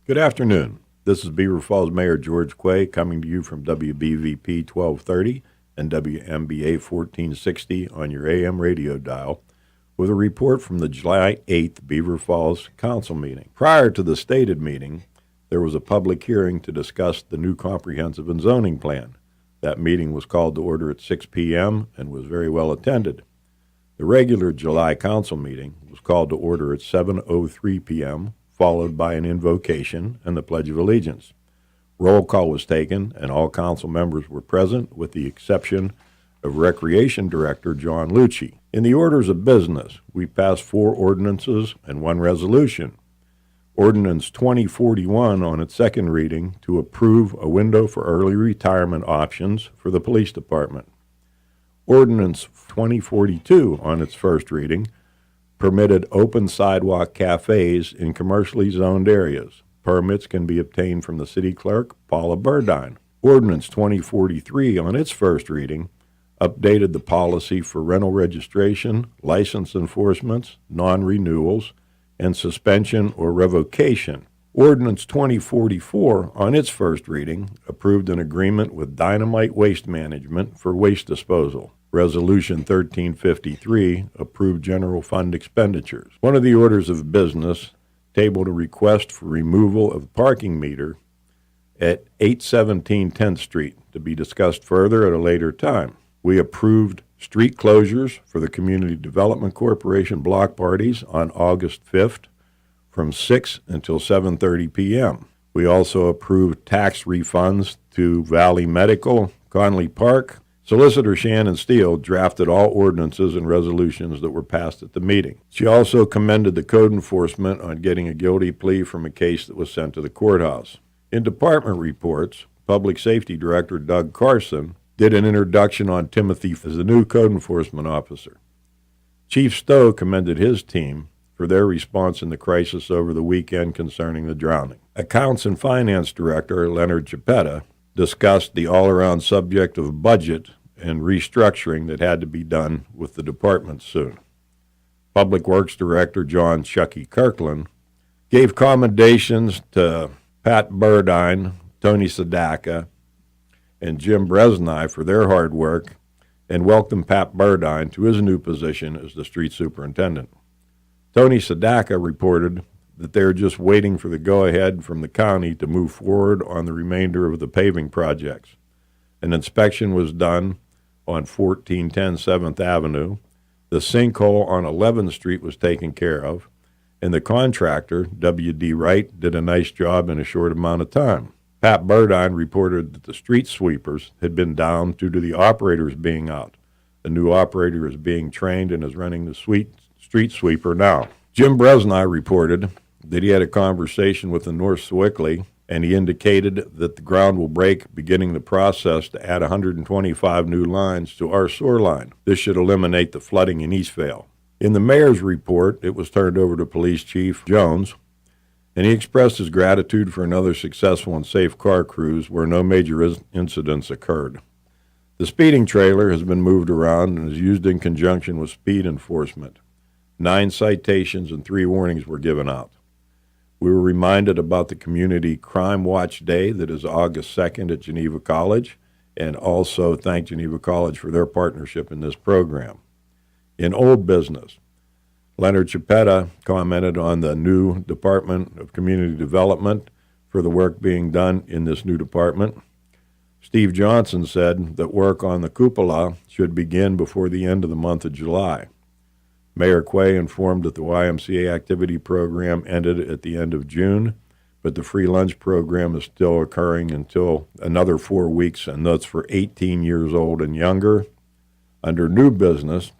Good afternoon. This is Beaver Falls Mayor George Quay coming to you from WBVP 1230 and WMBA 1460 on your AM radio dial with a report from the July 8th Beaver Falls Council meeting. Prior to the stated meeting, there was a public hearing to discuss the new comprehensive and zoning plan. That meeting was called to order at 6 p.m. and was very well attended. The regular July council meeting was called to order at 7:03 p.m., followed by an invocation and the Pledge of Allegiance. Roll call was taken, and all council members were present, with the exception of Recreation Director John Lucci. In the orders of business, we passed 4 ordinances and 1 resolution. Ordinance 2041 on its second reading to approve a window for early retirement options for the police department. Ordinance 2042 on its first reading permitted open sidewalk cafes in commercially zoned areas. Permits can be obtained from the city clerk, Paula Burdine. Ordinance 2043 on its first reading updated the policy for rental registration, license enforcements, non-renewals, and suspension or revocation. Ordinance 2044 on its first reading approved an agreement with Dynamite Waste Management for waste disposal. Resolution 1353 approved general fund expenditures. One of the orders of business tabled a request for removal of the parking meter at 817 10th Street to be discussed further at a later time. We approved street closures for the Community Development Corporation block parties on August 5th from 6 until 7:30 p.m. We also approved tax refunds to Valley Medical, Conley Park. Solicitor Shannon Steele drafted all ordinances and resolutions that were passed at the meeting. She also commended the code enforcement on getting a guilty plea from a case that was sent to the courthouse. In department reports, Public Safety Director Doug Carson did an introduction on Timothy as the new code enforcement officer. Chief Stowe commended his team for their response in the crisis over the weekend concerning the drowning. Accounts and Finance Director Leonard Chiappetta discussed the all-around subject of budget and restructuring that had to be done with the department soon. Public Works Director John Chucky Kirkland gave commendations to Pat Burdine, Tony Sadaka, and Jim Bresni for their hard work and welcomed Pat Burdine to his new position as the street superintendent. Tony Sadaka reported that they're just waiting for the go-ahead from the county to move forward on the remainder of the paving projects. An inspection was done on 1410 7th Avenue. The sinkhole on 11th Street was taken care of, and the contractor, W.D. Wright, did a nice job in a short amount of time. Pat Burdine reported that the street sweepers had been down due to the operators being out. A new operator is being trained and is running the street sweeper now. Jim Bresni reported that he had a conversation with the North Sewickley, and he indicated that the ground will break, beginning the process to add 125 new lines to our sewer line. This should eliminate the flooding in Eastvale. In the mayor's report, it was turned over to Police Chief Jones, and he expressed his gratitude for another successful and safe car cruise where no major incidents occurred. The speeding trailer has been moved around and is used in conjunction with speed enforcement. 9 citations and 3 warnings were given out. We were reminded about the Community Crime Watch Day that is August 2nd at Geneva College, and also thank Geneva College for their partnership in this program. In old business, Leonard Chiappetta commented on the new Department of Community Development for the work being done in this new department. Steve Johnson said that work on the cupola should begin before the end of the month of July. Mayor Quay informed that the YMCA activity program ended at the end of June, but the free lunch program is still occurring until another 4 weeks, and that's for 18 years old and younger. Under new business,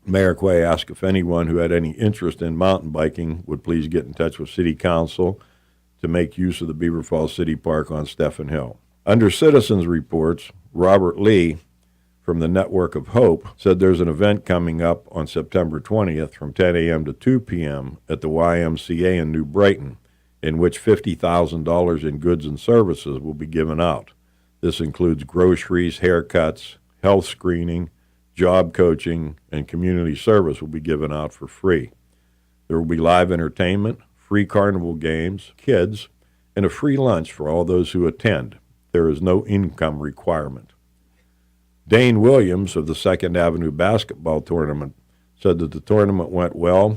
Mayor Quay asked if anyone who had any interest in mountain biking would please get in touch with City Council to make use of the Beaver Falls City Park on Stephen Hill. Under citizens' reports, Robert Lee from the Network of Hope said there's an event coming up on September 20th from 10 a.m. to 2 p.m. at the YMCA in New Brighton, in which $50,000 in goods and services will be given out. This includes groceries, haircuts, health screening, job coaching, and community service will be given out for free. There will be live entertainment, free carnival games, kids, and a free lunch for all those who attend. There is no income requirement. Dane Williams of the 2nd Avenue basketball tournament said that the tournament went well,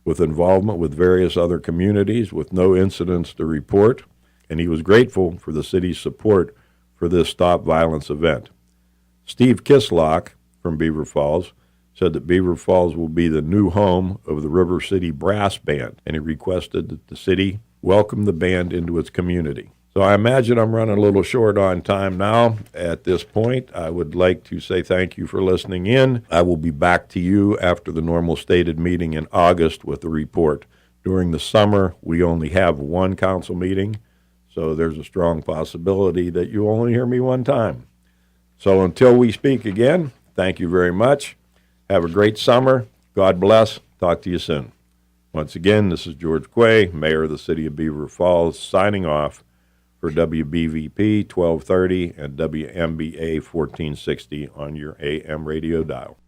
with involvement with various other communities, with no incidents to report, and he was grateful for the city's support for this Stop Violence event. Steve Kislock from Beaver Falls said that Beaver Falls will be the new home of the River City Brass Band, and he requested that the city welcome the band into its community. So I imagine I'm running a little short on time now. At this point, I would like to say thank you for listening in. I will be back to you after the normal stated meeting in August with the report. During the summer, we only have one council meeting, so there's a strong possibility that you only hear me one time. So until we speak again, thank you very much. Have a great summer. God bless. Talk to you soon. Once again, this is George Quay, Mayor of the City of Beaver Falls, signing off for WBVP 1230 and WMBA 1460 on your AM radio dial.